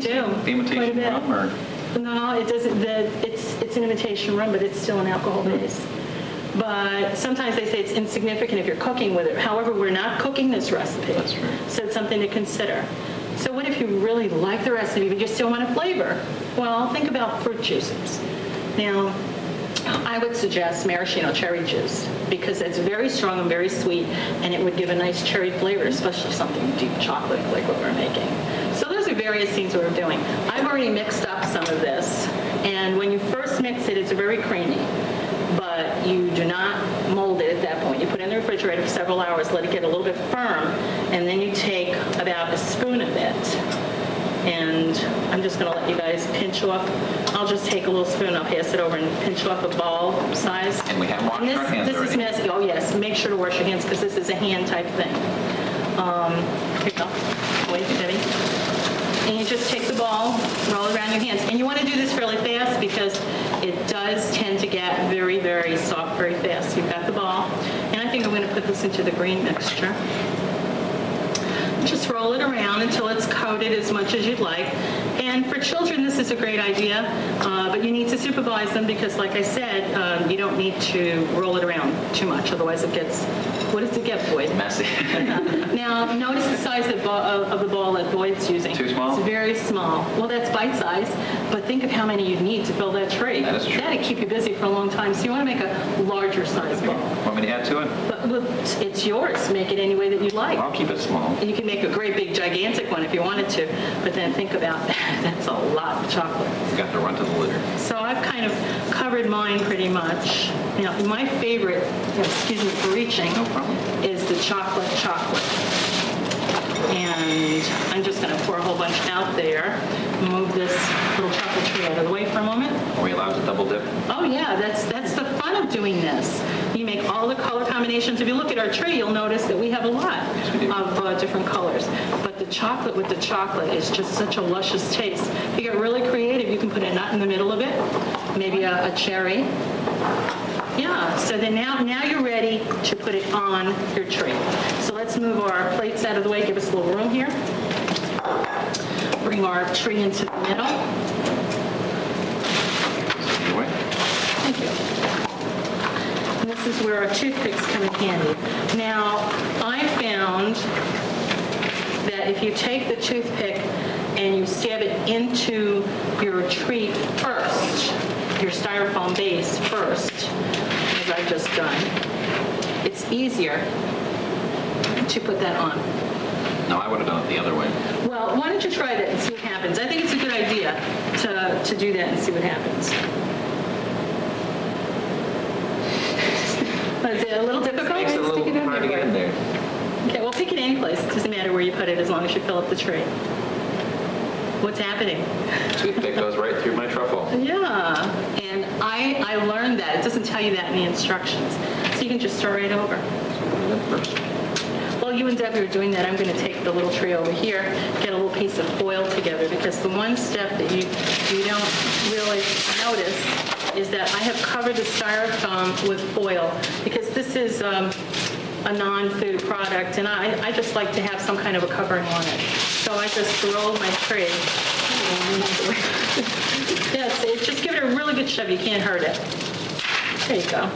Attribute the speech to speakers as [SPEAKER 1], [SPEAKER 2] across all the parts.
[SPEAKER 1] do.
[SPEAKER 2] The imitation rum, or?
[SPEAKER 1] No, it doesn't. It's an imitation rum, but it's still an alcohol base. But sometimes they say it's insignificant if you're cooking with it. However, we're not cooking this recipe.
[SPEAKER 2] That's true.
[SPEAKER 1] So it's something to consider. So what if you really like the recipe, but you still want a flavor? Well, think about fruit juices. Now, I would suggest maraschino cherry juice because it's very strong and very sweet, and it would give a nice cherry flavor, especially something deep chocolate like what we're making. So those are various things we're doing. I've already mixed up some of this, and when you first mix it, it's very creamy. But you do not mold it at that point. You put it in the refrigerator for several hours, let it get a little bit firm, and then you take about a spoon of it. And I'm just going to let you guys pinch off. I'll just take a little spoon, I'll pass it over and pinch off a ball size.
[SPEAKER 2] And we have washed our hands
[SPEAKER 1] This is messy. Oh yes, make sure to wash your hands because this is a hand type thing. Here you go. Wait, Debbie. And you just take the ball, roll it around your hands. And you want to do this fairly fast because it does tend to get very, very soft very fast. You've got the ball. And I think I'm going to put this into the green mixture. Just roll it around until it's coated as much as you'd like. And for children, this is a great idea, but you need to supervise them because, like I said, you don't need to roll it around too much. Otherwise, it gets, what does it get, Boyd?
[SPEAKER 2] Messy.
[SPEAKER 1] Now, notice the size of the ball that Boyd's using.
[SPEAKER 2] Too small?
[SPEAKER 1] It's very small. Well, that's bite-sized, but think of how many you'd need to fill that tray.
[SPEAKER 2] That is true.
[SPEAKER 1] That'd keep you busy for a long time, so you want to make a larger size ball.
[SPEAKER 2] Want me to add to it?
[SPEAKER 1] But look, it's yours. Make it any way that you like.
[SPEAKER 2] I'll keep it small.
[SPEAKER 1] You can make a great big gigantic one if you wanted to, but then think about that. That's a lot of chocolate.
[SPEAKER 2] You got to run to the litter.
[SPEAKER 1] So I've kind of covered mine pretty much. Now, my favorite, excuse me for reaching,
[SPEAKER 2] No problem.
[SPEAKER 1] is the chocolate. And I'm just going to pour a whole bunch out there. Move this little chocolate tree out of the way for a moment.
[SPEAKER 2] Are we allowed to double dip?
[SPEAKER 1] Oh yeah, that's the fun of doing this. You make all the color combinations. If you look at our tree, you'll notice that we have a lot of different colors. But the chocolate with the chocolate is just such a luscious taste. If you get really creative, you can put a nut in the middle of it, maybe a cherry. Yeah, so then now you're ready to put it on your tree. So let's move our plates out of the way, give us a little room here. Bring our tree into the middle.
[SPEAKER 2] Anyway.
[SPEAKER 1] Thank you. And this is where our toothpicks come in handy. Now, I found that if you take the toothpick and you stab it into your tree first, your styrofoam base first, as I've just done, it's easier to put that on.
[SPEAKER 2] No, I would have done it the other way.
[SPEAKER 1] Well, why don't you try that and see what happens? I think it's a good idea to do that and see what happens. Is it a little difficult?
[SPEAKER 2] It makes it a little hard to get in there.
[SPEAKER 1] Okay, well, pick it any place. It doesn't matter where you put it as long as you fill up the tray. What's happening?
[SPEAKER 2] Toothpick goes right through my truffle.
[SPEAKER 1] Yeah, and I learned that. It doesn't tell you that in the instructions. So you can just stir right over.
[SPEAKER 2] First.
[SPEAKER 1] While you and Debbie are doing that, I'm going to take the little tray over here, get a little piece of foil together, because the one step that you don't really notice is that I have covered the styrofoam with foil, because this is a non-food product, and I just like to have some kind of a covering on it. So I just rolled my tray. Yes, just give it a really good shove. You can't hurt it. There you go.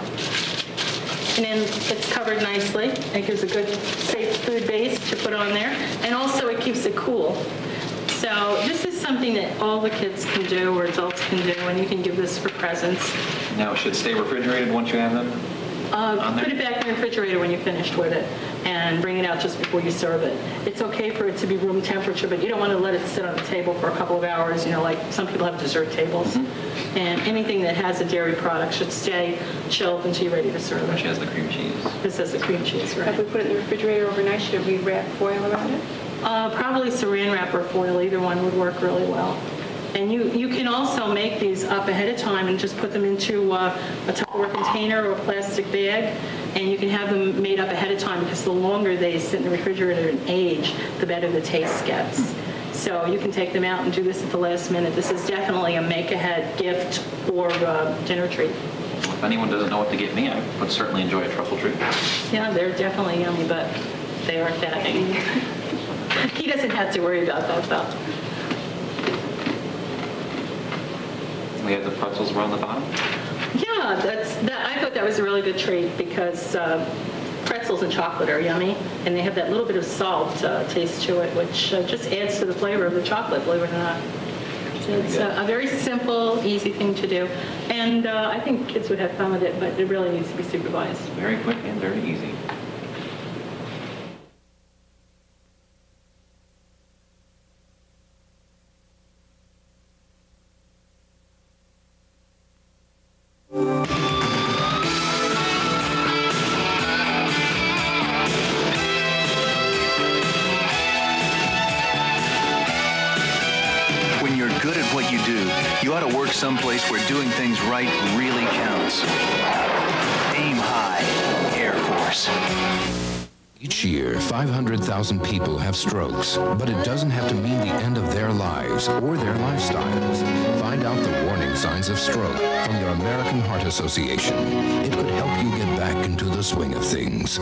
[SPEAKER 1] And then it's covered nicely. It gives a good, safe food base to put on there. And also it keeps it cool. So this is something that all the kids can do or adults can do, and you can give this for presents.
[SPEAKER 2] Now, it should stay refrigerated once you have them?
[SPEAKER 1] Put it back in the refrigerator when you're finished with it and bring it out just before you serve it. It's okay for it to be room temperature, but you don't want to let it sit on the table for a couple of hours, like some people have dessert tables. Mm-hmm. And anything that has a dairy product should stay chilled until you're ready to serve it.
[SPEAKER 2] Which has the cream cheese.
[SPEAKER 1] This has the cream cheese, right?
[SPEAKER 3] If we put it in the refrigerator overnight, should we wrap foil around it?
[SPEAKER 1] Probably saran wrap or foil, either one would work really well. And you can also make these up ahead of time and just put them into a Tupperware container or a plastic bag, and you can have them made up ahead of time, because the longer they sit in the refrigerator and age, the better the taste gets. So you can take them out and do this at the last minute. This is definitely a make-ahead gift or dinner treat.
[SPEAKER 2] If anyone doesn't know what to get me, I would certainly enjoy a truffle treat.
[SPEAKER 1] Yeah, they're definitely yummy, but they are fattening. He doesn't have to worry about that, though.
[SPEAKER 2] We have the pretzels around the bottom.
[SPEAKER 1] Yeah, I thought that was a really good treat because pretzels and chocolate are yummy, and they have that little bit of salt taste to it, which just adds to the flavor of the chocolate, believe it or not. So it's a very simple, easy thing to do, and I think kids would have fun with it, but it really needs to be supervised.
[SPEAKER 2] Very quick and very easy.
[SPEAKER 4] When you're good at what you do, you ought to work someplace where doing things right really counts. Aim high, Air Force.
[SPEAKER 5] Each year, 500,000 people have strokes, but it doesn't have to mean the end of their lives or their lifestyles. Find out the warning signs of stroke from the American Heart Association. It could help you get back into the swing of things.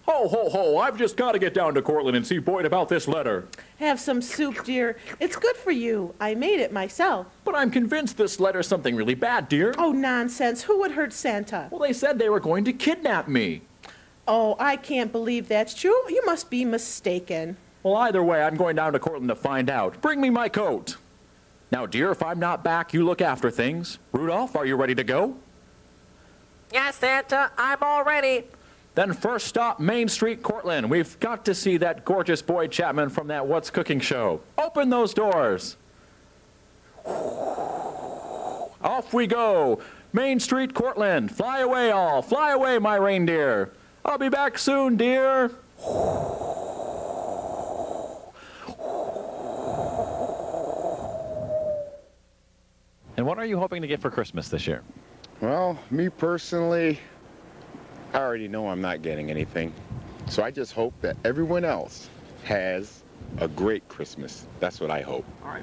[SPEAKER 6] Ho, ho, ho, I've just got to get down to Cortland and see Boyd about this letter.
[SPEAKER 7] Have some soup, dear. It's good for you. I made it myself.
[SPEAKER 6] But I'm convinced this letter's something really bad, dear.
[SPEAKER 7] Oh, nonsense. Who would hurt Santa?
[SPEAKER 6] Well, they said they were going to kidnap me.
[SPEAKER 7] Oh, I can't believe that's true. You must be mistaken.
[SPEAKER 6] Well, either way, I'm going down to Cortland to find out. Bring me my coat. Now, dear, if I'm not back, you look after things. Rudolph, are you ready to go?
[SPEAKER 8] Yes, Santa, I'm all ready.
[SPEAKER 6] Then first stop, Main Street, Cortland. We've got to see that gorgeous Boyd Chapman from that What's Cooking show. Open those doors. Off we go. Main Street, Cortland. Fly away all. Fly away, my reindeer. I'll be back soon, dear.
[SPEAKER 9] And what are you hoping to get for Christmas this year?
[SPEAKER 10] Well, me personally, I already know I'm not getting anything. So I just hope that everyone else has a great Christmas. That's what I hope.
[SPEAKER 2] All right.